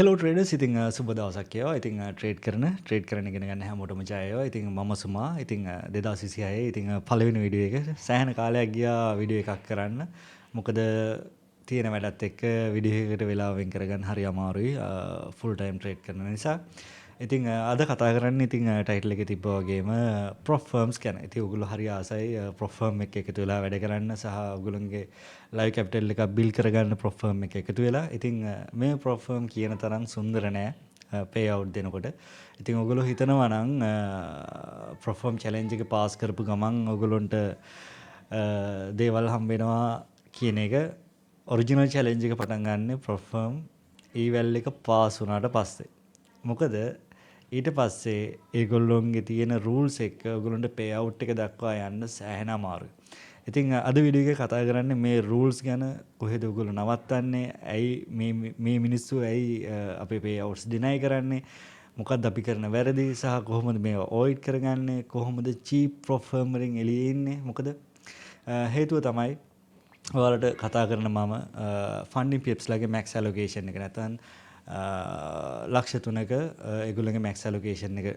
Hello traders ඉතින් සුබ දවසක් ඒවා. ඉතින් ට්‍රේඩ් කරන ඉගෙන ගන්න හැමෝටම ජය වේවා. ඉතින් මම සුමා. ඉතින් 2026 ඉතින් පළවෙනි වීඩියෝ එක සෑහෙන කාලයක් ගියා වීඩියෝ එකක් කරන්න. මොකද තියෙන වැඩත් එක්ක වීඩියෝ එකකට වෙලාව වෙන් කරගන්න හරි අමාරුයි. ෆුල් ටයිම් ට්‍රේඩ් කරන නිසා. ඉතින් අද කතා කරන්නේ ඉතින් ටයිටල් එකේ තිබ්බා වගේම ප්‍රොෆ් ෆර්ම්ස් ගැන. ඉතින් ඔයගොල්ලෝ හරි ආසයි ප්‍රොෆ් ෆර්ම් එක එකතු වෙලා වැඩ කරන්න සහ ඔයගොල්ලන්ගේ ලයිව් කැපිටල් එකක් බිල්ඩ් කරගන්න ප්‍රොෆ් ෆර්ම් එක එකතු වෙලා. ඉතින් මේ ප්‍රොෆ් ෆර්ම් කියන තරම් සුන්දර නෑ පේ අවුට් දෙනකොට. ඉතින් ඔයගොල්ලෝ හිතනවා නම් ප්‍රොෆ් ෆර්ම් චැලෙන්ජ් එක පාස් කරපු ගමන් ඔයගොල්ලන්ට දේවල් හම්බ වෙනවා කියන එක ඔරිජිනල් චැලෙන්ජ් එක පටන් ගන්න ප්‍රොෆ් ෆර්ම් ඊවැල් එක පාස් වුණාට පස්සේ. මොකද ඊට පස්සේ ඒගොල්ලොන්ගේ තියෙන රූල්ස් එක්ක ඔයගොල්ලන්ට පේ අවුට් එක දක්වා යන්න සෑහෙන අමාරුයි. ඉතින් අද වීඩියෝ එකේ කතා කරන්නේ මේ රූල්ස් ගැන. කොහෙද ඔයගොල්ලෝ නවත්තන්නේ? ඇයි මේ මිනිස්සු ඇයි අපේ පේ අවුට්ස් ඩිනයි කරන්නේ? මොකක්ද අපි කරන වැරදි සහ කොහොමද මේවා අවොයිඩ් කරගන්නේ? කොහොමද චීප් ප්‍රොෆ් ෆර්ම් වලින් එළියේ ඉන්නේ? මොකද හේතුව තමයි ඔයාලට කතා කරන මම ෆන්ඩින් පිප්ස් ලගේ මැක්ස් ඇලොකේෂන් එක නැත්නම් ලක්ෂ 3ක ඒගොල්ලන්ගේ මැක්ස් ඇලොකේෂන් එක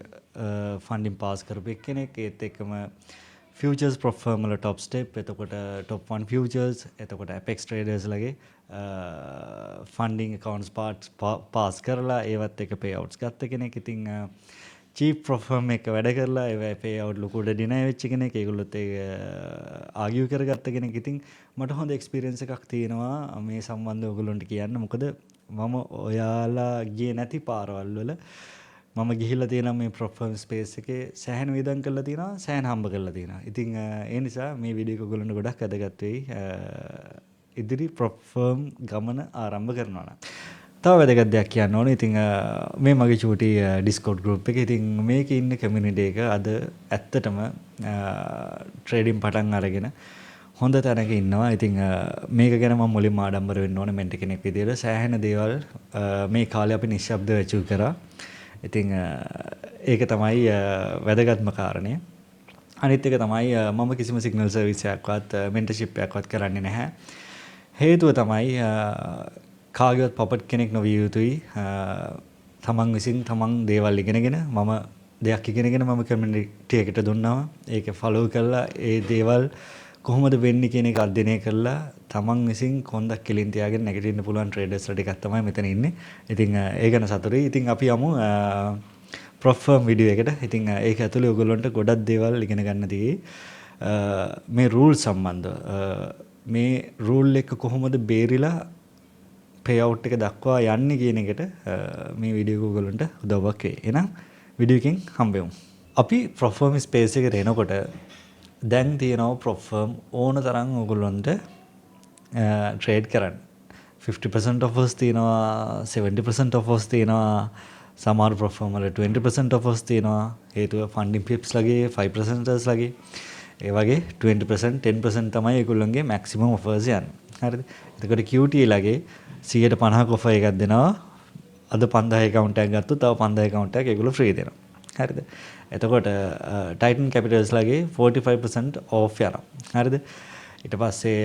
ෆන්ඩින් පාස් කරපු එක්කෙනෙක්. ඒත් එක්කම ෆියුචර්ස් ප්‍රොෆ් ෆර්ම් වල টপ ස්ටෙප්, එතකොට টপ 1 ෆියුචර්ස්, එතකොට ඇපෙක්ස් ට්‍රේඩර්ස් ලගේ ෆන්ඩින් accounts පාස් කරලා ඒවත් එක පේ අවුට්ස් ගත්ත කෙනෙක්. ඉතින් චීප් ප්‍රොෆ් ෆර්ම් එක වැඩ කරලා ඒ පේ අවුට් ලොකුට ඩිනයි වෙච්ච කෙනෙක්. ඒගොල්ලොත් ඒක ආගියු කරගත්ත කෙනෙක්. ඉතින් මට හොඳ එක්ස්පීරියන්ස් එකක් තියෙනවා මේ සම්බන්ධව ඔයගොල්ලන්ට කියන්න. මොකද මම ඔයාලා ගියේ නැති පාරවල් වල මම ගිහිල්ලා තියෙනවා මේ ප්‍රොෆ් ෆර්ම් ස්පේස් එකේ සෑහෙන වියදම් කරලා තියෙනවා, සෑහෙන හම්බ කරලා තියෙනවා. ඉතින් ඒ නිසා මේ වීඩියෝ එක ඔයගොල්ලන්ට ගොඩක් වැදගත් වෙයි ඉදිරි ප්‍රොෆ් ෆර්ම් ගමන ආරම්භ කරනවා නම්. තව වැදගත් දෙයක් කියන්න ඕනේ. ඉතින් මේ මගේ චූටි ඩිස්කෝඩ් ගෲප් එකේ ඉතින් මේකේ ඉන්න කමියුනිටි එක අද ඇත්තටම ට්‍රේඩින් පටන් අරගෙන හොඳ තැනක ඉන්නවා. ඉතින් මේක ගැන මම මුලින්ම ආඩම්බර වෙන්න ඕනේ මෙන්ට කෙනෙක් විදියට. සෑහෙන දේවල් මේ කාලේ අපි නිශ්ශබ්දව ඇචීව් කරා. ඉතින් ඒක තමයි වැදගත්ම කාරණය. අනිත් එක තමයි මම කිසිම සිග්නල් සර්විස් එකක්වත් මෙන්ටර්ෂිප් එකක්වත් කරන්නේ නැහැ. හේතුව තමයි කාගේවත් පොපට් කෙනෙක් නොවිය යුතුයි. තමන් විසින් තමන් දේවල් ඉගෙනගෙන මම දෙයක් ඉගෙනගෙන මම කමියුනිටි එකට දුන්නා. ඒක ෆලෝ කරලා ඒ දේවල් කොහොමද වෙන්නේ කියන එක අධ්‍යයනය කරලා තමන් විසින් කොන්දක් කෙලින් තියාගෙන නැගිටින්න පුළුවන් ට්‍රේඩර්ස්ලා ටිකක් තමයි මෙතන ඉන්නේ. ඉතින් ඒ ගැන සතුටුයි. ඉතින් අපි යමු ප්‍රොෆ් ෆර්ම් වීඩියෝ එකට. ඉතින් ඒක ඇතුලේ ඔයගොල්ලන්ට ගොඩක් දේවල් ඉගෙන ගන්න තියෙයි. මේ රූල් සම්බන්ධව මේ රූල් එක කොහොමද බේරිලා පේ අවුට් එක දක්වා යන්නේ කියන එකට මේ වීඩියෝ එක ඔයගොල්ලන්ට උදව්වක් වෙයි. එහෙනම් වීඩියෝ එකෙන් හම්බෙමු. අපි ප්‍රොෆ් ෆර්ම් ස්පේස් එකට එනකොට දැන් තියෙනවා ප්‍රොෆ් ෆර්ම් ඕන තරම් ඔයගොල්ලන්ට ට්‍රේඩ් කරන්න. 50% offers තියෙනවා, 70% offers තියෙනවා, සමහර ප්‍රොෆ් ෆර්ම් වල 20% offers තියෙනවා. හේතුව ෆන්ඩින් පිප්ස් ලගේ 5%ers ලගේ ඒ වගේ 20% 10% තමයි ඒගොල්ලන්ගේ මැක්සිමම් offers යන්නේ. හරිද? එතකොට QT ලගේ 150ක offer එකක් දෙනවා. අද 5000 account එකක් ගත්තොත් තව 5000 account එකක් ඒගොල්ලෝ free දෙනවා. හරිද? එතකොට Titan Capitals ලගේ 45% off යනවා. හරිද? ඊට පස්සේ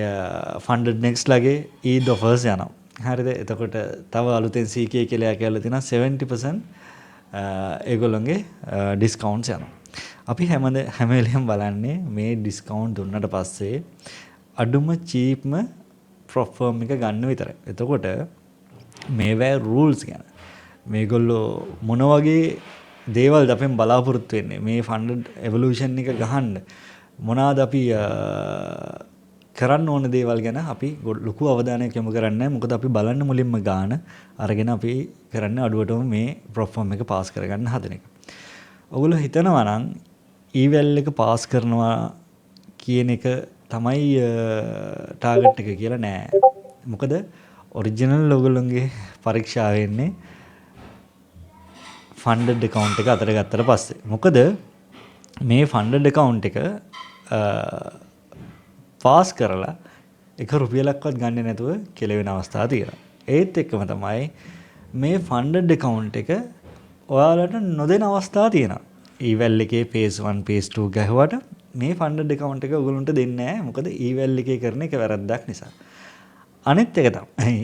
Funded Next ලගේ Eid offers යනවා. හරිද? එතකොට තව අලුතෙන් CK කියලා කියලා තියෙනවා 70% ඒගොල්ලන්ගේ discounts යනවා. අපි හැම වෙලෙම බලන්නේ මේ discount දුන්නට පස්සේ අඩුම cheapම ප්‍රොෆ් ෆර්ම් එක ගන්න විතරයි. එතකොට මේවැ rules ගැන මේගොල්ලෝ මොන වගේ දේවල් අපෙන් බලාපොරොත්තු වෙන්නේ මේ ෆන්ඩඩ් එවලූෂන් එක ගහන්න මොනවාද අපි කරන්න ඕන දේවල් ගැන අපි ලොකු අවධානයක් යොමු කරන්නේ නැහැ. මොකද අපි බලන්න මුලින්ම ගාන අරගෙන අපි කරන්නේ අඩුවටම මේ ප්‍රොෆ් ෆර්ම් එක පාස් කරගන්න හදන එක. ඔයගොල්ලෝ හිතනවා නම් ඊවැල් එක පාස් කරනවා කියන එක තමයි ටාගට් එක කියලා නෑ. මොකද ඔරිජිනල් ඔයගොල්ලෝගේ පරීක්ෂාව වෙන්නේ ෆන්ඩඩ් account එක අතට ගත්තට පස්සේ. මොකද මේ ෆන්ඩඩ් account එක පාස් කරලා එක රුපියලක්වත් ගන්නේ නැතුව කෙලවෙන අවස්ථා තියෙනවා. ඒත් එක්කම තමයි මේ ෆන්ඩඩ් account එක ඔයාලට නොදෙන අවස්ථා තියෙනවා. ඊවැල් එකේ phase 1 phase 2 ගහුවට මේ ෆන්ඩඩ් account එක ඔයගොල්ලන්ට දෙන්නේ නැහැ. මොකද ඊවැල් එකේ කරන එක වැරද්දක් නිසා. අනිත් එක තමයි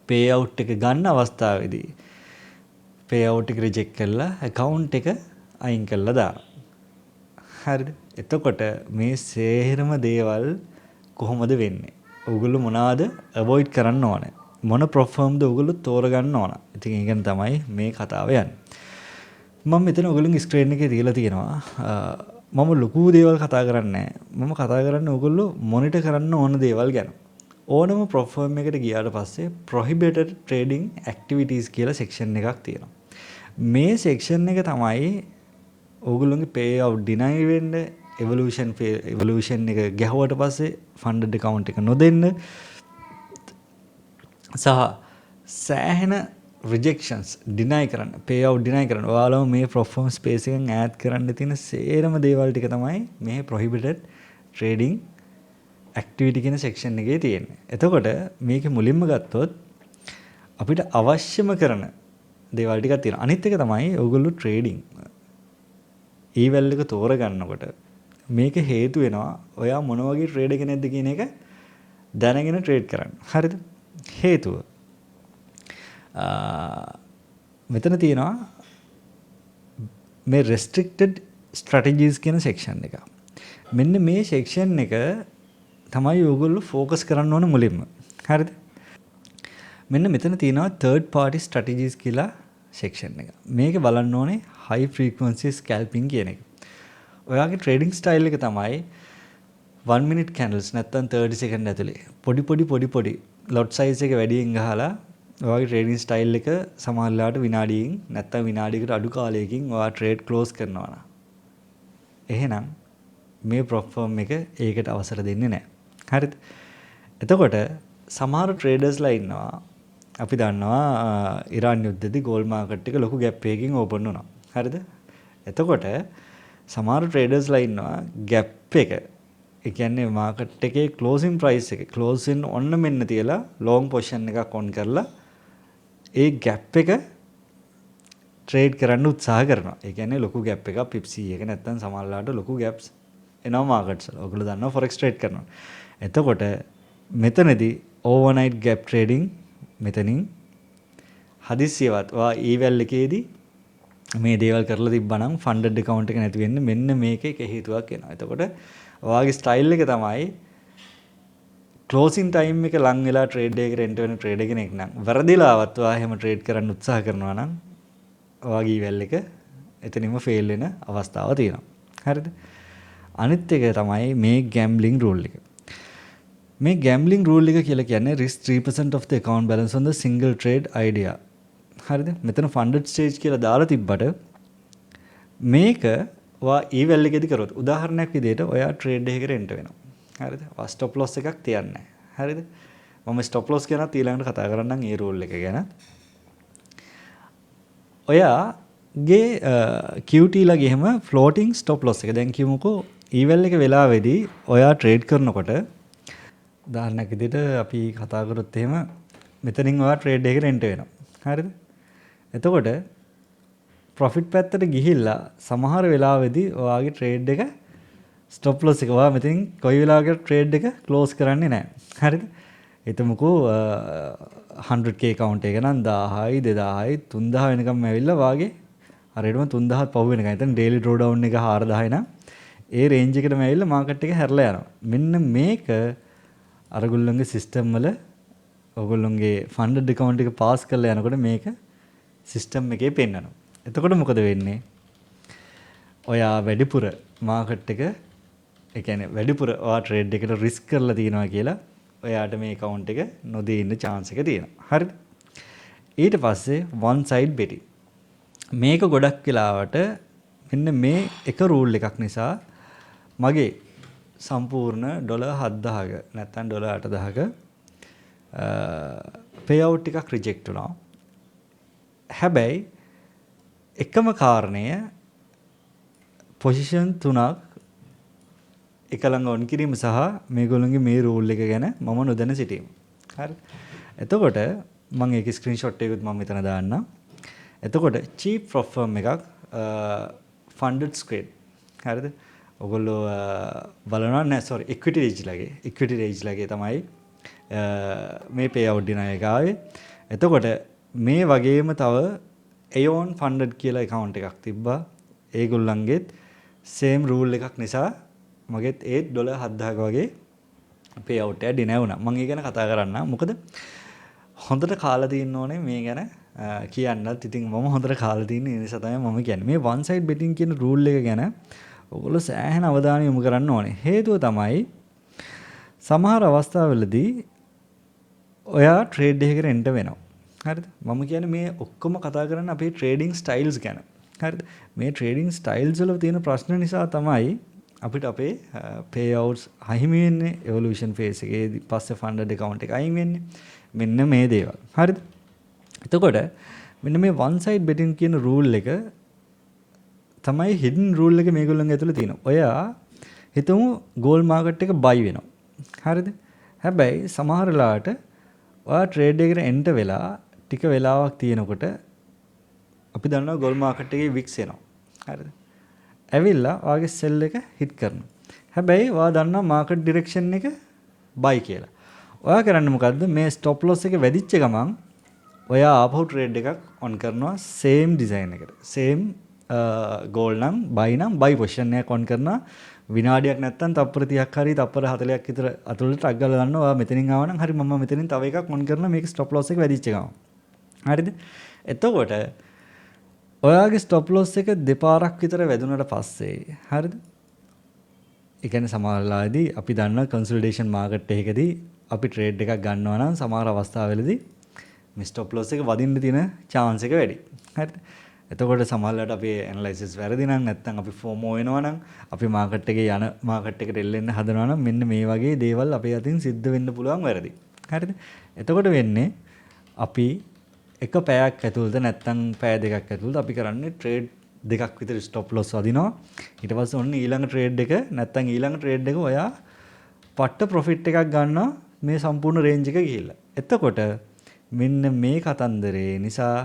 පේ අවුට් එක ගන්න අවස්ථාවේදී පේ අවුට් එක රිජෙක්ට් කරලා account එක අයින් කරලා දානවා. හරිද? එතකොට මේ සේරම දේවල් කොහොමද වෙන්නේ? ඔයගොල්ලෝ මොනවාද අවොයිඩ් කරන්න ඕනේ? මොන ප්‍රොෆර්ම්ද ඔයගොල්ලෝ තෝරගන්න ඕන? ඉතින් ඒ ගැන තමයි මේ කතාව යන්නේ. මම මෙතන ඔයගොල්ලෝගේ ස්ක්‍රීන් එකේ තියලා තියෙනවා. මම ලොකු දේවල් කතා කරන්නේ නැහැ. මම කතා කරන්නේ ඔයගොල්ලෝ මොනිටර් කරන්න ඕන දේවල් ගැන. ඕනම ප්‍රොෆර්ම් එකට ගියාට පස්සේ prohibited trading activities කියලා section එකක් තියෙනවා. මේ section එක තමයි ඔයගොල්ලෝගේ pay out deny වෙන්න, evolution එක ගැහුවට පස්සේ funded account එක නොදෙන්න සහ සෑහෙන rejections deny කරන්න, pay out deny කරන්න. ඔයාලම මේ perform space එකෙන් ඈඩ් කරන්න තියෙන සේරම දේවල් ටික තමයි මේ prohibited trading activity කියන section එකේ තියෙන්නේ. එතකොට මේකේ මුලින්ම ගත්තොත් අපිට අවශ්‍යම කරන දේවල් ටිකක් තියෙනවා. අනිත් එක තමයි ඔයගොල්ලෝ trading ඊවැල් එක තෝරගන්නකොට මේක හේතු වෙනවා ඔයා මොන වගේ ට්‍රේඩර් කෙනෙක්ද කියන එක දැනගෙන ට්‍රේඩ් කරන්න. හරිද? හේතුව මෙතන තියෙනවා මේ restricted strategies කියන section එක. මෙන්න මේ section එක තමයි ඔයගොල්ලෝ focus කරන්න ඕන මුලින්ම. හරිද? මෙන්න මෙතන තියෙනවා third party strategies කියලා section එක. මේක බලන්න ඕනේ high frequency scalping කියන එක. ඔයාගේ trading style එක තමයි 1 minute candles නැත්නම් 30 second ඇතුලේ පොඩි lot size එක වැඩියෙන් ගහලා ඔයාගේ trading style එක සමහරලාට විනාඩියෙන් නැත්නම් විනාඩියකට අඩු කාලයකින් ඔයා trade close කරනවා නම් එහෙනම් මේ prop firm එක ඒකට අවසර දෙන්නේ නැහැ. හරිද? එතකොට සමහර traders ලා ඉන්නවා අපි දන්නවා ඉරාන් යුද්ධෙදී gold market එක ලොකු gap එකකින් open වුණා. හරිද? එතකොට සමහර traders ලා ඉන්නවා gap එක ඒ කියන්නේ market එකේ closing price එක close වෙන්න ඔන්න මෙන්න තියලා long position එකක් on කරලා ඒ gap එක trade කරන්න උත්සාහ කරනවා. ඒ කියන්නේ ලොකු gap එකක් pips එක නැත්නම් සමහරලාට ලොකු gaps එනවා markets වල. ඔයගොල්ලෝ දන්නවා forex trade කරනවා. එතකොට මෙතනදී overnight gap trading මෙතනින් හදිස්සියවත් ඔයා ඊවැල් එකේදී මේ දේවල් කරලා තිබ්බනම් funded account එක නැති වෙන්නේ මෙන්න මේකේ එක හේතුවක් වෙනවා. එතකොට ඔයාගේ style එක තමයි closing time එක ලං වෙලා trade එකකට enter වෙන trader කෙනෙක් නම් වැරදිලාවත් ඔයා එහෙම trade කරන්න උත්සාහ කරනවා නම් ඔයාගේ ඊවැල් එක එතනින්ම fail වෙන අවස්ථාවක් තියෙනවා. හරිද? අනිත් එක තමයි මේ gambling rule එක. මේ gambling rule එක කියලා කියන්නේ risk 3% of the account balance on the single trade idea. හරිද? මෙතන funded stage කියලා දාලා තිබ්බට මේක ඔයා ඊවැල් එකේදී කරොත් උදාහරණයක් විදිහට ඔයා trade එකකට enter වෙනවා. හරිද? ඔයා stop loss එකක් තියන්නේ නැහැ. හරිද? මම stop loss ගැනත් ඊළඟට කතා කරන්නම් ඒ rule එක ගැන. ඔයාගේ QT ලා ගෙම floating stop loss එක දැන් කියමුකෝ ඊවැල් එක වෙලාවේදී ඔයා trade කරනකොට උදාහරණයක් විදිහට අපි කතා කරොත් එහෙම මෙතනින් ඔයා trade එකකට enter වෙනවා. හරිද? එතකොට profit පැත්තට ගිහිල්ලා සමහර වෙලාවෙදී ඔයාගේ trade එක stop loss එක ඔයා මෙතනින් කොයි වෙලාවකට trade එක close කරන්නේ නැහැ. හරිද? හිතමුකෝ 100k account එක නම් 1000යි 2000යි 3000 වෙනකම් ඇවිල්ලා වාගේ හරියටම 3000ත් පහු වෙනකම්. එතන daily drawdown එක 4000යි නම් ඒ range එකටම ඇවිල්ලා market එක හැරලා යනවා. මෙන්න මේක අරගොල්ලන්ගේ system වල ඔයගොල්ලන්ගේ funded account එක pass කරලා යනකොට මේක system එකේ පෙන්නනවා. එතකොට මොකද වෙන්නේ? ඔයා වැඩිපුර market එක ඒ කියන්නේ වැඩිපුර ඔයා trade එකට risk කරලා තියනවා කියලා ඔයාට මේ account එක නොදී ඉන්න chance එක තියෙනවා. හරිද? ඊට පස්සේ one side betting. මේක ගොඩක් වෙලාවට මෙන්න මේ එක rule එකක් නිසා මගේ සම්පූර්ණ $7000ක නැත්නම් $8000ක payout එකක් reject වුණා. හැබැයි එකම කාරණය position 3ක් එක ළඟ on කිරීම සහ මේගොල්ලන්ගේ මේ rule එක ගැන මම නොදැන සිටීම. හරි. එතකොට මම ඒකේ screenshot එකකුත් මම මෙතන දාන්නම්. එතකොට cheap prop firm එකක් funded screen. හරිද? ඔයගොල්ලෝ බලනවා නෑ sorry equity range ලගේ තමයි මේ payout deny එක ආවේ. එතකොට මේ වගේම තව Aeon funded කියලා account එකක් තිබ්බා. ඒගොල්ලන්ගෙත් same rule එකක් නිසා මගෙත් ඒත් $7000ක වගේ pay out එක deny වුණා. මම ඒ ගැන කතා කරන්න. මොකද හොඳට කාලා තියෙන්න ඕනේ මේ ගැන කියන්නත්. ඉතින් මම හොඳට කාලා තියෙන නිසා තමයි මම කියන්නේ. මේ one side betting කියන rule එක ගැන ඔයගොල්ලෝ සෑහෙන අවධානය යොමු කරන්න ඕනේ. හේතුව තමයි සමහර අවස්ථාවලදී ඔයා ට්‍රේඩ් එකකට එන්ටර් වෙනවා. හරිද? මම කියන්නේ මේ ඔක්කොම කතා කරන්නේ අපේ ට්‍රේඩින් ස්ටයිල්ස් ගැන. හරිද? මේ ට්‍රේඩින් ස්ටයිල්ස් වල තියෙන ප්‍රශ්න නිසා තමයි අපිට අපේ pay outs අහිමි වෙන්නේ evolution phase එකේදී පස්සේ funded account එක අයින් වෙන්නේ. මෙන්න මේ දේවල්. හරිද? එතකොට මෙන්න මේ one side betting කියන rule එක තමයි hidden rule එක මේගොල්ලන්ගේ ඇතුළේ තියෙනවා. ඔයා හිතමු gold market එක buy වෙනවා. හරිද? හැබැයි සමහර වෙලාවට ඔයා ට්‍රේඩ් එකකට එන්ටර් වෙලා ටික වෙලාවක් තියෙනකොට අපි දන්නවා gold market එකේ wicks එනවා. හරිද? ඇවිල්ලා ඔයාගේ sell එක hit කරනවා. හැබැයි ඔයා දන්නවා market direction එක buy කියලා. ඔයා කරන්නේ මොකද්ද? මේ stop loss එක වැඩිච්ච ගමන් ඔයා ආපහු ට්‍රේඩ් එකක් on කරනවා same design එකට. same goal නම් buy position එකක් on කරනවා. විනාඩියක් නැත්තම් තප්පර 30ක් හරි තප්පර 40ක් විතර අතුලට ටක් ගාලා ගන්නවා. ඔයා මෙතනින් ආව නම් හරි මම මෙතනින් තව එකක් on කරනවා මේක stop loss එක වැඩිච්ච ගමන්. හරිද? එතකොට ඔයාගේ stop loss එක දෙපාරක් විතර වැදුනට පස්සේ හරිද? ඒ කියන්නේ සමහරලාදී අපි දන්නා consolidation market එකකදී අපි trade එකක් ගන්නවා නම් සමහර අවස්ථාවලදී මේ stop loss එක වදින්න තියෙන chance එක වැඩි. හරිද? එතකොට සමහරවිට අපේ ඇනලයිසිස් වැරදි නම් නැත්නම් අපි FOMO වෙනවා නම් අපි මාකට් එකේ යන මාකට් එකට එල්ලෙන්න හදනවා නම් මෙන්න මේ වගේ දේවල් අපේ අතින් සිද්ධ වෙන්න පුළුවන් වැරදි. හරිද? එතකොට වෙන්නේ අපි එක පැයක් ඇතුළත නැත්නම් පැය දෙකක් ඇතුළත අපි කරන්නේ ට්‍රේඩ් දෙකක් විතර ස්ටොප් ලොස් වදිනවා. ඊට පස්සේ ඔන්න ඊළඟ ට්‍රේඩ් එක නැත්නම් ඊළඟ ට්‍රේඩ් එක ඔයා පට්ට ප්‍රොෆිට් එකක් ගන්නවා මේ සම්පූර්ණ රේන්ජ් එක ගිහිල්ලා. එතකොට මෙන්න මේ කතන්දරේ නිසා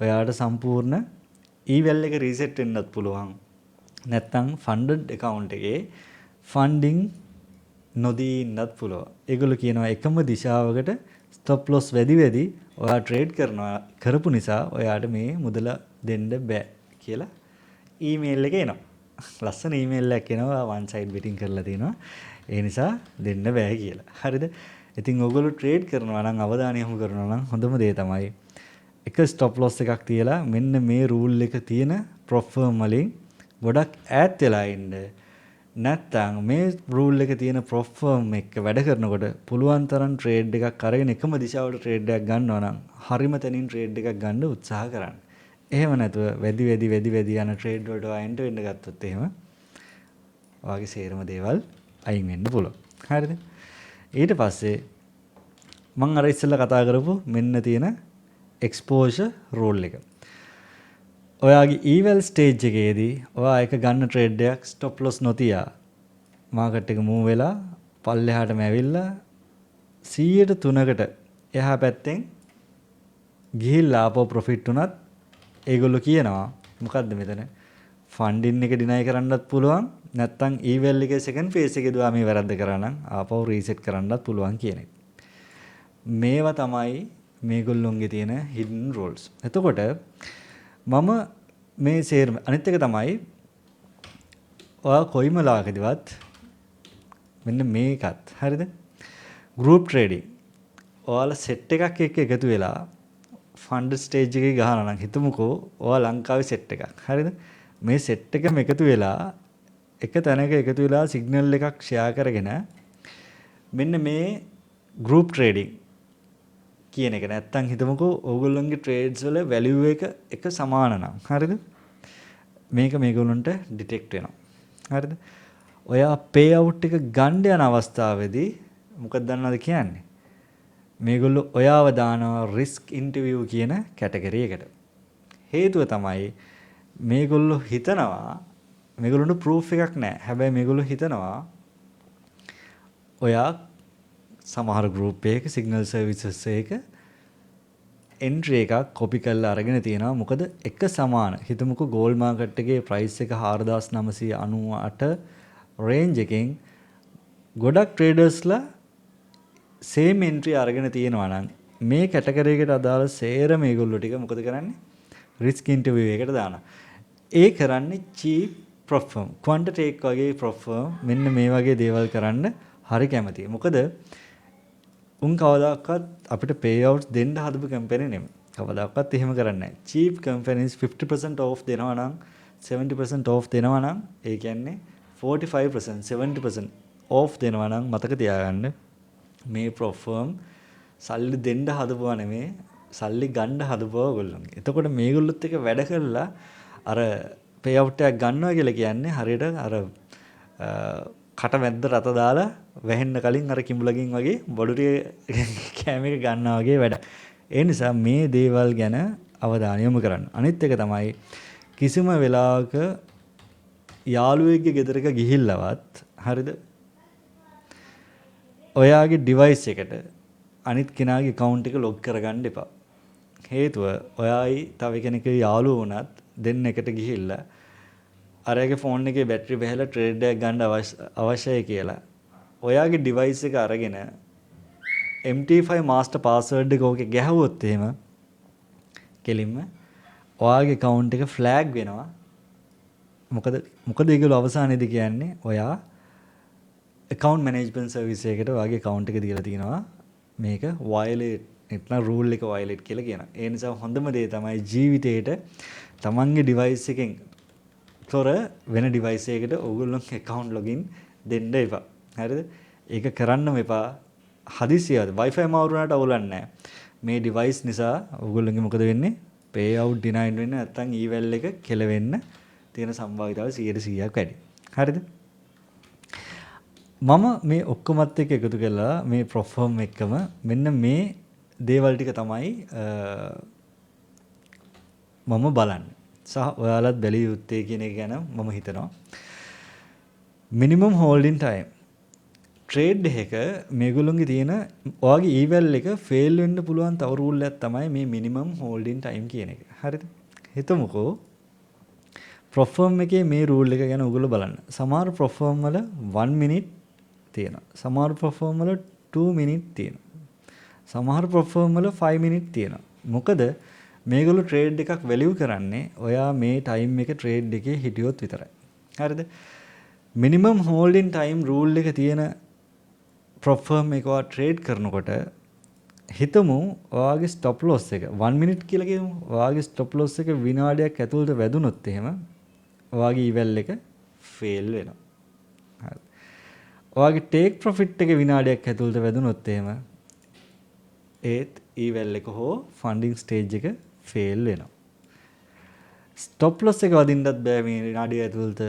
ඔයාට සම්පූර්ණ ඊවැල් එක රීසෙට් වෙන්නත් පුළුවන්. නැත්නම් funded account එකේ funding නොදී ඉන්නත් පුළුවන්. ඒගොල්ලෝ කියනවා එකම දිශාවකට stop loss වැඩි ඔයා ට්‍රේඩ් කරපු නිසා ඔයාට මේ මුදල දෙන්න බෑ කියලා ඊමේල් එක එනවා. ලස්සන ඊමේල් එකක් එනවා one side betting කරලා තිනවා. ඒ නිසා දෙන්න බෑ කියලා. හරිද? ඉතින් ඔයගොල්ලෝ ට්‍රේඩ් කරනවා නම් අවධානය යොමු කරනවා නම් හොඳම දේ තමයි එක stop loss එකක් තියලා මෙන්න මේ rule එක තියෙන prop firm වලින් ගොඩක් ඈත් වෙලා ඉන්න. නැත්තම් මේ rule එක තියෙන prop firm එක වැඩ කරනකොට පුළුවන් තරම් trade එකක් අරගෙන එකම දිශාවට trade එකක් ගන්නවා නම් හරිම තැනින් trade එකක් ගන්න උත්සාහ කරන්න. එහෙම නැතුව වැඩි යන trade වලට අයින්ට වෙන්න ගත්තොත් එහෙම ඔයාගේ සේරම දේවල් අයින් වෙන්න පුළුවන්. හරිද? ඊට පස්සේ මම අර ඉස්සෙල්ලා කතා කරපු මෙන්න තියෙන exposure rule එක. ඔයාගේ eval stage එකේදී ඔයා එක ගන්න trade එකක් stop loss නොතියා market එක move වෙලා පල්ලෙහාටම ඇවිල්ලා 103කට එහා පැත්තෙන් ගිහිල්ලා ආපහු profit උනත් ඒගොල්ලෝ කියනවා මොකද්ද මෙතන funding එක deny කරන්නත් පුළුවන් නැත්නම් eval එකේ second phase එකේදී ඔයා මේ වැරද්ද කරා නම් ආපහු reset කරන්නත් පුළුවන් කියන එක. මේවා තමයි මේගොල්ලොන්ගේ තියෙන hidden rules. එතකොට මම මේ සේරම අනිත් එක තමයි ඔයා කොයිම ලාකදිවත් මෙන්න මේකත් හරිද? group trading. ඔයාලා set එකක් එක්ක එකතු වෙලා fund stage එකේ ගහනවා නම් හිතමුකෝ ඔයා ලංකාවේ set එකක්. හරිද? මේ set එකම එකතු වෙලා එක තැනක එකතු වෙලා signal එකක් share කරගෙන මෙන්න මේ group trading කියන එක නැත්තම් හිතමුකෝ ඕගොල්ලන්ගේ ට්‍රේඩ්ස් වල වැලියු එක සමාන නම් හරිද මේක මේගොල්ලන්ට ඩිටෙක්ට් වෙනවා හරිද ඔයා පේ අවුට් එක ගන්න යන අවස්ථාවේදී මොකක්ද දන්නවද කියන්නේ මේගොල්ලෝ ඔයාව දානවා රිස්ක් ඉන්ටර්විව් කියන කැටගරි එකට හේතුව තමයි මේගොල්ලෝ හිතනවා මේගොල්ලන්ට ප්‍රූෆ් එකක් නැහැ හැබැයි මේගොල්ලෝ හිතනවා ඔයා සමහර group එකක signal services එක entry එකක් copy කරලා අරගෙන තියෙනවා මොකද එක සමාන හිතමුකෝ gold market එකේ price එක 4998 range එකෙන් ගොඩක් traders ලා same entry අරගෙන තියෙනවා නම් මේ කැටගරි එකට අදාළ සේරම මේගොල්ලෝ ටික මොකද කරන්නේ? රිස්ක් ඉන්ටර්විව් එකට දානවා. ඒ කරන්නේ චීප් ප්‍රොෆ් ෆර්ම්, ක්වන්ටටේක් වගේ ප්‍රොෆ් ෆර්ම් මෙන්න මේ වගේ දේවල් කරන්න හරි කැමතියි. මොකද උන් කවදාකවත් අපිට පේ අවුට්ස් දෙන්න හදපු කම්පැනි නෙමෙයි. කවදාකවත් එහෙම කරන්නේ නැහැ. චීප් කම්පැනිස් 50% off දෙනවා නම් 70% off දෙනවා නම් ඒ කියන්නේ 45% 70% off දෙනවා නම් මතක තියාගන්න මේ ප්‍රොෆ් ෆර්ම් සල්ලි දෙන්න හදපුවා නෙමෙයි සල්ලි ගන්න හදපුවා ඔයගොල්ලෝගේ. එතකොට මේගොල්ලොත් එක වැඩ කරලා අර පේ අවුට් එකක් ගන්නවා කියලා කියන්නේ හරියට අර කට මැද්ද රත දාලා වැහෙන්න කලින් අර කිඹුලකින් වගේ බඩු ටික කෑම එක ගන්නවා වගේ වැඩ. ඒ නිසා මේ දේවල් ගැන අවධානය යොමු කරන්න. අනිත් එක තමයි කිසිම වෙලාවක යාළුවෙක්ගේ ගෙදරක ගිහිල්ලවත් හරිද ඔයාගේ ඩිවයිස් එකට අනිත් කෙනාගේ account එක log කරගන්න එපා. හේතුව ඔයායි තව කෙනෙක්ගේ යාළුවෝ වුණත් දෙන්න එකට ගිහිල්ලා අරයාගේ ෆෝන් එකේ බැටරි බහලා ට්‍රේඩ් එකක් ගන්න අවශ්‍යයි කියලා ඔයාගේ ඩිවයිස් එක අරගෙන MT5 master password එක ඕකේ ගැහුවොත් එහෙම කෙලින්ම ඔයාගේ account එක flag වෙනවා. මොකද ඒගොල්ලෝ අවසානයේදී කියන්නේ ඔයා account management service එකකට ඔයාගේ account එක දීලා තිනවා මේක violate නැත්නම් rule එක violate කියලා කියනවා. ඒ නිසා හොඳම දේ තමයි ජීවිතේට තමන්ගේ device එකෙන් තොර වෙන device එකකට ඕගොල්ලෝගේ account login දෙන්න එපා. හරිද? ඒක කරන්නම එපා. හදිසියද Wi-Fi මාරු වුණාට අවුලක් නැහැ. මේ device නිසා ඕගොල්ලෝගේ මොකද වෙන්නේ? pay out denied වෙන්න නැත්නම් eval එක කෙලවෙන්න තියෙන සම්භාවිතාවය 100%ක් වැඩි. හරිද? මම මේ ඔක්කොමත් එක්ක එකතු කළා මේ ප්‍රොෆර්ම් එක්කම මෙන්න මේ දේවල් ටික තමයි මම බලන්නේ. සහ ඔයාලත් බැලිය යුත්තේ කියන එක ගැන මම හිතනවා. මිනිමම් හෝල්ඩින් ටයිම් ට්‍රේඩ් එක මේගොල්ලෝගේ තියෙන ඔයාගේ ඊවල් එක ෆේල් වෙන්න පුළුවන් තව රූල් එකක් තමයි මේ මිනිමම් හෝල්ඩින් ටයිම් කියන එක. හරිද? හිතමුකෝ ප්‍රොෆර්ම් එකේ මේ රූල් එක ගැන ඔයගොල්ලෝ බලන්න. සමහර ප්‍රොෆර්ම් වල 1 minute තියෙනවා. සමහර ප්‍රොෆර්ම් වල 2 minute තියෙනවා. සමහර ප්‍රොෆර්ම් වල 5 minute තියෙනවා. මොකද මේගොල්ලෝ ට්‍රේඩ් එකක් වැලියු කරන්නේ ඔයා මේ ටයිම් එක ට්‍රේඩ් එකේ හිටියොත් විතරයි. හරිද? මිනිමම් හෝල්ඩින් ටයිම් රූල් එක තියෙන ප්‍රොෆර්ම් එක ඔයා ට්‍රේඩ් කරනකොට හිතමු ඔයාගේ ස්ටොප් ලොස් එක 1 minute කියලා කියමු. ඔයාගේ ස්ටොප් ලොස් එක විනාඩියක් ඇතුළත වැදුනොත් එහෙම ඔයාගේ ඊවල් එක ෆේල් වෙනවා. හරි. ඔයාගේ ටේක් ප්‍රොෆිට් එක විනාඩියක් ඇතුළත වැදුනොත් එහෙම ඒත් ඊවල් එක හෝ ෆන්ඩින් ස්ටේජ් එක ෆේල් වෙනවා. ස්ටොප් ලොස් එක වදින්නත් බෑ මේ විනාඩිය ඇතුළත.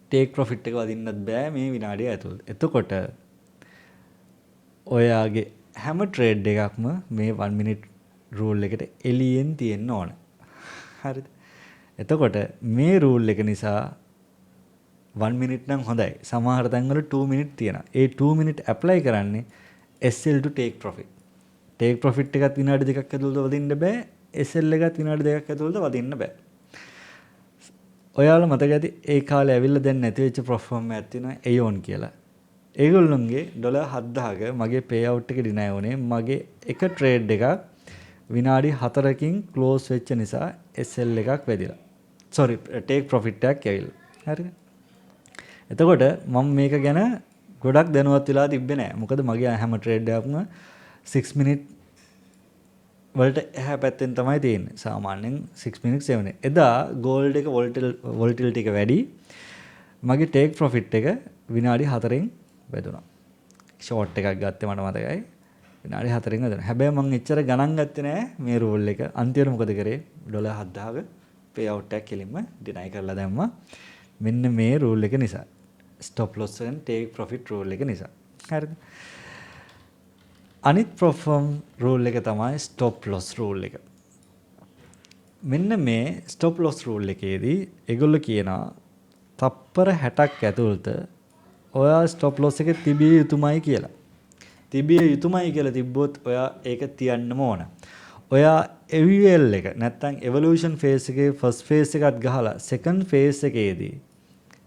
ටේක් ප්‍රොෆිට් එක වදින්නත් බෑ මේ විනාඩිය ඇතුළත. එතකොට ඔයාගේ හැම ට්‍රේඩ් එකක්ම මේ 1 minute රූල් එකට එළියෙන් තියෙන්න ඕන. හරිද? එතකොට මේ රූල් එක නිසා 1 minute නම් හොඳයි. සමහර තැන්වල 2 minute තියෙනවා. ඒ 2 minute apply කරන්නේ SL to take profit. take profit එකත් විනාඩි දෙකක් ඇතුළත වදින්න බෑ. SL එකත් විනාඩි දෙකක් ඇතුළත වදින්න බෑ. ඔයාලා මතක ඇති ඒ කාලේ ඇවිල්ලා දැන් නැති වෙච්ච ප්‍රොෆර්ම් එකක් තියෙනවා Aeon කියලා. ඒගොල්ලොන්ගේ $7000ක මගේ පේ අවුට් එක ඩිනයි වුණේ මගේ එක ට්‍රේඩ් එකක් විනාඩි 4කින් ක්ලෝස් වෙච්ච නිසා SL එකක් වැදිලා. sorry take profit එකක් ඇවිල්ලා. හරිද? එතකොට මම මේක ගැන ගොඩක් දැනුවත් වෙලා තිබ්බේ නෑ. මොකද මගේ හැම ට්‍රේඩ් එකක්ම 6 minute වලට එහා පැත්තෙන් තමයි තියෙන්නේ. සාමාන්‍යයෙන් 6 minutes 7 minutes. එදා gold එක volatility එක වැඩි. මගේ take profit එක විනාඩි 4න් වැදුනා. ෂෝට් එකක් ගත්තේ මට මතකයි. විනාඩි 4න් වැදුනා. හැබැයි මම එච්චර ගණන් ගත්තේ නෑ මේ රූල් එක. අන්තිමට මොකද කරේ? $7000ක pay out එකක් කෙලින්ම deny කරලා දැම්මා. මෙන්න මේ රූල් එක නිසා. stop loss and take profit rule එක නිසා. හරිද? අනිත් ප්‍රොෆර්ම් රූල් එක තමයි stop loss රූල් එක. මෙන්න මේ stop loss රූල් එකේදී ඒගොල්ලෝ කියනවා තප්පර 60ක් ඇතුළත ඔයා ස්ටොප් ලොස් එක තිබිය යුතුමයි කියලා. තිබිය යුතුමයි කියලා තිබ්බොත් ඔයා ඒක තියන්නම ඕන. ඔයා EVL එක නැත්තම් evolution phase එකේ first phase එකත් ගහලා second phase එකේදී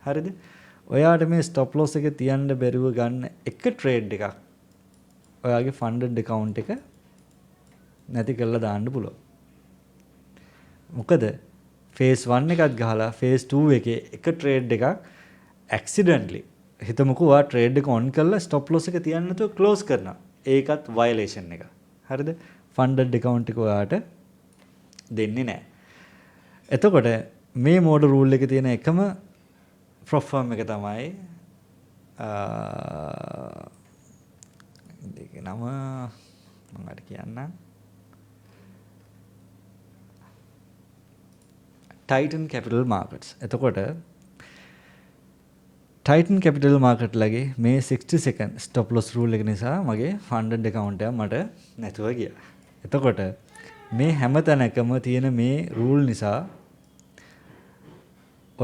හරිද? ඔයාට මේ ස්ටොප් ලොස් එක තියන්න බැරුව ගන්න එක ට්‍රේඩ් එකක් ඔයාගේ funded account එක නැති කරලා දාන්න පුළුවන්. මොකද ෆේස් 1 එකත් ගහලා ෆේස් 2 එකේ එක ට්‍රේඩ් එකක් ඇක්සිඩන්ට්ලි හිතමුකෝ ඔයා ට්‍රේඩ් එක ඔන් කරලා ස්ටොප් ලොස් එක තියන්න නැතුව ක්ලෝස් කරනවා. ඒකත් වයලේෂන් එක. හරිද? ෆන්ඩඩ් account එක ඔයාට දෙන්නේ නැහැ. එතකොට මේ මෝඩ රූල් එකේ තියෙන එකම ප්‍රොෆර්ම් එක තමයි දෙකේ නම මම අර කියන්නම්. Titan Capital Markets. එතකොට Titan Capital Market ලගේ මේ 60 second stop loss rule එක නිසා මගේ funded account එක මට නැතුව ගියා. එතකොට මේ හැම තැනකම තියෙන මේ rule නිසා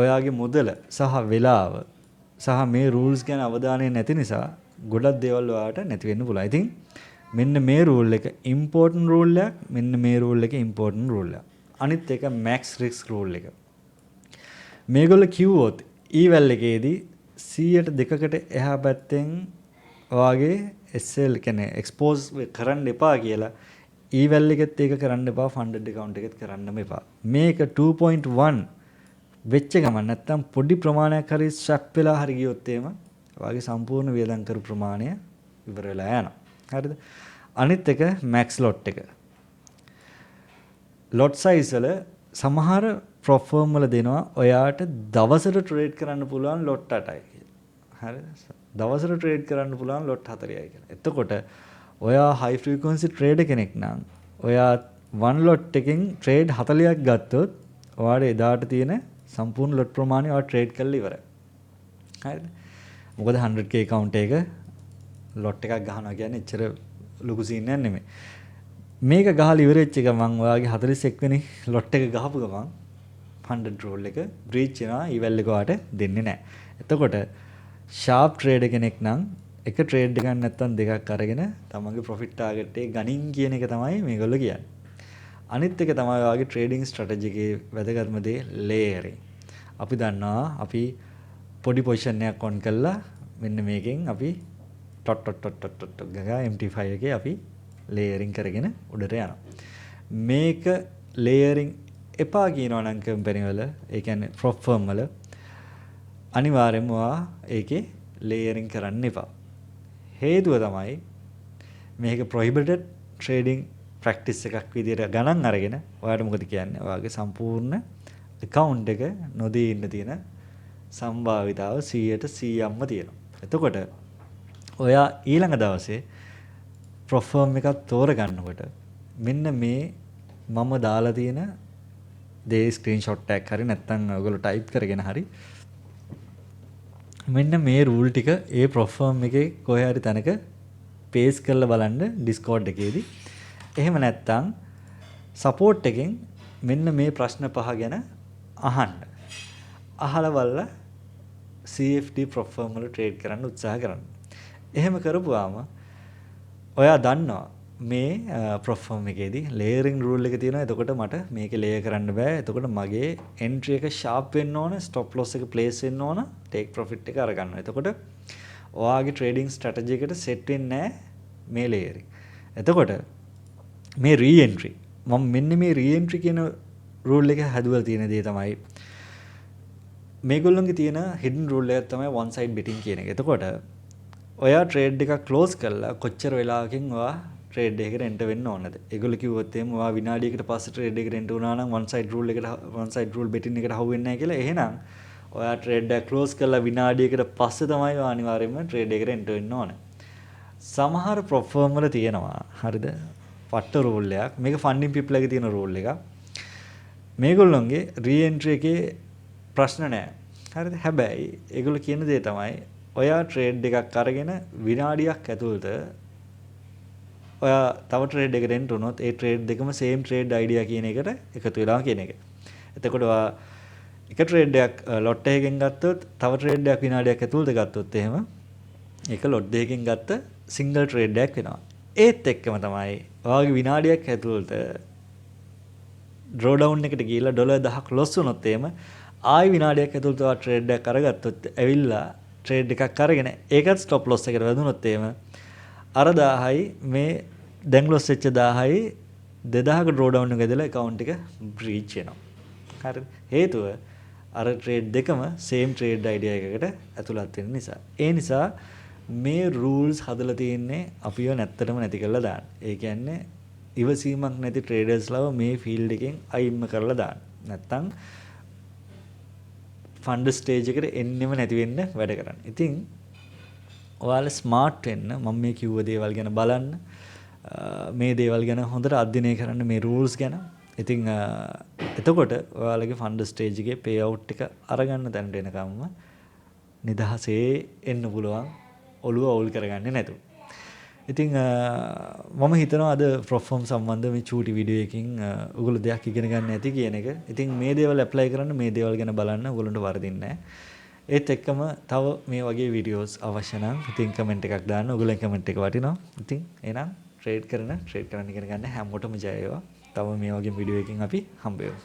ඔයාගේ මුදල සහ වෙලාව සහ මේ rules ගැන අවධානය නැති නිසා ගොඩක් දේවල් ඔයාට නැති වෙන්න පුළුවන්. ඉතින් මෙන්න මේ rule එක important rule එකක්. මෙන්න මේ rule එක important rule එකක්. අනිත් එක max risk rule එක. මේගොල්ලෝ කිව්වොත් ඊවැල් එකේදී 100ට දෙකකට එහා පැත්තෙන් ඔයාගේ SL කියන්නේ expose කරන්න එපා කියලා ඊවැල් එකෙත් ඒක කරන්න එපා funded account එකෙත් කරන්නම එපා. මේක 2.1 වෙච්ච ගමන් නැත්තම් පොඩි ප්‍රමාණයක් හරි ස්ට්‍රැප් වෙලා හරි ගියොත් එහෙම ඔයාගේ සම්පූර්ණ වියදම් කරපු ප්‍රමාණය ඉවර වෙලා යනවා. හරිද? අනිත් එක max lot එක. lot size වල සමහර prop firm වල දෙනවා ඔයාට දවසට ට්‍රේඩ් කරන්න පුළුවන් lot 8යි කියලා. හරිද? දවසට ට්‍රේඩ් කරන්න පුළුවන් lot 4යි කියලා. එතකොට ඔයා high frequency trader කෙනෙක් නම් ඔයා one lot එකෙන් ට්‍රේඩ් 40ක් ගත්තොත් ඔයාට එදාට තියෙන සම්පූර්ණ lot ප්‍රමාණය ඔයා ට්‍රේඩ් කරලා ඉවරයි. හරිද? මොකද 100k account එක lot එකක් ගහනවා කියන්නේ එච්චර ලොකු සීන් එකක් නෙමෙයි. මේක ගහලා ඉවරෙච්ච ගමන් ඔයාගේ 41 වෙනි lot එක ගහපු ගමන් 100 roll එක breach වෙනවා ඊවැල් එක ඔයාට දෙන්නේ නැහැ. එතකොට sharp trader කෙනෙක් නම් එක trade එකක් නැත්තම් දෙකක් අරගෙන තමන්ගේ profit target එක ගනින් කියන එක තමයි මේගොල්ලෝ කියන්නේ. අනිත් එක තමයි ඔයාගේ trading strategy එකේ වැදගත්ම දේ layering. අපි දන්නවා අපි පොඩි position එකක් on කළා මෙන්න මේකෙන් අපි ටොට් ගගා MT5 එකේ අපි layering කරගෙන උඩට යනවා. මේක layering එපා කියනවා නම් කම්පැනි වල ඒ කියන්නේ prop firm වල අනිවාර්යයෙන්ම ඔයා ඒකේ layering කරන්න එපා. හේතුව තමයි මේක prohibited trading practice එකක් විදිහට ගණන් අරගෙන ඔයාලට මොකද කියන්නේ? ඔයාගේ සම්පූර්ණ account එක නොදී ඉන්න තියෙන සම්භාවිතාව 100ට 100ක්ම තියෙනවා. එතකොට ඔයා ඊළඟ දවසේ prop firm එකක් තෝරගන්නකොට මෙන්න මේ මම දාලා තියෙන දේ ස්ක්‍රීන්ෂොට් එකක් හරි නැත්නම් ඔයගොල්ලෝ ටයිප් කරගෙන හරි මෙන්න මේ රූල් ටික ඒ prop firm එකේ කොහේ හරි තැනක පේස් කරලා බලන්න Discord එකේදී. එහෙම නැත්නම් support එකෙන් මෙන්න මේ ප්‍රශ්න පහ ගැන අහන්න. අහලා බලලා CFD prop firm වල ට්‍රේඩ් කරන්න උත්සාහ කරන්න. එහෙම කරපුවාම ඔයා දන්නවා මේ prop firm එකේදී layering rule එක තියෙනවා. එතකොට මට මේක layer කරන්න බෑ. එතකොට මගේ entry එක sharp වෙන්න ඕන, stop loss එක place වෙන්න ඕන, take profit එක අරගන්න. එතකොට ඔයාගේ trading strategy එකට set වෙන්නේ නැහැ මේ layering. එතකොට මේ re-entry මම මෙන්න මේ re-entry කියන rule එක හදුවලා තියෙන දේ තමයි මේගොල්ලන්ගේ තියෙන hidden rule එකක් තමයි one side betting කියන එක. එතකොට ඔයා trade එකක් close කරලා කොච්චර වෙලාවකින් ඔයා trade එකකට enter වෙන්න ඕනද? ඒගොල්ලෝ කිව්වොත් එහෙම ඔයා විනාඩියකට පස්සේ trade එකකට enter වුණා නම් one side rule betting එකට හවු වෙන්නේ නැහැ කියලා. එහෙනම් ඔයා trade එක close කරලා විනාඩියකට පස්සේ තමයි ඔයා අනිවාර්යයෙන්ම trade එකකට enter වෙන්න ඕනේ. සමහර prop firm වල තියෙනවා. හරිද? පට්ට rule එකක්. මේක funding people එකේ තියෙන rule එකක්. මේගොල්ලොන්ගේ re-entry එකේ ප්‍රශ්න නැහැ. හරිද? හැබැයි ඒගොල්ලෝ කියන දේ තමයි ඔයා ට්‍රේඩ් එකක් අරගෙන විනාඩියක් ඇතුළත ඔයා තව ට්‍රේඩ් එකකට එන්ට් වුණොත් ඒ ට්‍රේඩ් දෙකම same trade idea කියන එකට එකතු වෙලා කියන එක. එතකොට ඔයා එක ට්‍රේඩ් එකක් lot එකකින් ගත්තොත් තව ට්‍රේඩ් එකක් විනාඩියක් ඇතුළත ගත්තොත් එහෙම ඒක lot දෙකකින් ගත්ත single trade එකක් වෙනවා. ඒත් එක්කම තමයි ඔයාගේ විනාඩියක් ඇතුළත draw down එකට ගිහිල්ලා ඩොලර් 1000ක් loss වුණොත් එහෙම ආයි විනාඩියක් ඇතුළත ඔයා ට්‍රේඩ් එකක් අරගත්තොත් ඇවිල්ලා ට්‍රේඩ් එකක් අරගෙන ඒකත් ස්ටොප් ලොස් එකට වැදුනොත් එහෙම අර 1000යි මේ දැන් ලොස් වෙච්ච 1000යි 2000ක ඩ්‍රෝ ඩවුන් එක ඇදලා account එක breach වෙනවා. හරිද? හේතුව අර ට්‍රේඩ් දෙකම same trade idea එකකට ඇතුළත් වෙන නිසා. ඒ නිසා මේ rules හදලා තියෙන්නේ අපිව නැත්තටම නැති කරලා දාන්න. ඒ කියන්නේ ඉවසීමක් නැති ට්‍රේඩර්ස්ලව මේ ෆීල්ඩ් එකෙන් අයින්ම කරලා දාන්න. නැත්තම් ෆන්ඩ් ස්ටේජ් එකට එන්නෙම නැති වෙන්න වැඩ කරන්න. ඉතින් ඔයාලා ස්මාර්ට් වෙන්න මම මේ කිව්ව දේවල් ගැන බලන්න. මේ දේවල් ගැන හොඳට අධ්‍යයනය කරන්න මේ rules ගැන. ඉතින් එතකොට ඔයාලගේ ෆන්ඩ් ස්ටේජ් එකේ පේ අවුට් එක අරගන්න තැනට එනකම්ම නිදහසේ එන්න පුළුවන් ඔළුව අවුල් කරගන්නේ නැතුව. ඉතින් මම හිතනවා අද ප්‍රොෆෝම් සම්බන්ධ මේ චූටි වීඩියෝ එකකින් ඔයගොල්ලෝ දෙයක් ඉගෙන ගන්න ඇති කියන එක. ඉතින් මේ දේවල් ඇප්ලයි කරන්න මේ දේවල් ගැන බලන්න ඔයගොල්ලන්ට වරදින්නේ නැහැ. ඒත් එක්කම තව මේ වගේ වීඩියෝස් අවශ්‍ය නම් ඉතින් කමෙන්ට් එකක් දාන්න. ඔයගොල්ලන් කමෙන්ට් එක වටිනවා. ඉතින් එහෙනම් ට්‍රේඩ් කරන්න ඉගෙන ගන්න හැමෝටම ජය වේවා. තව මේ වගේ වීඩියෝ එකකින් අපි හම්බ වෙමු.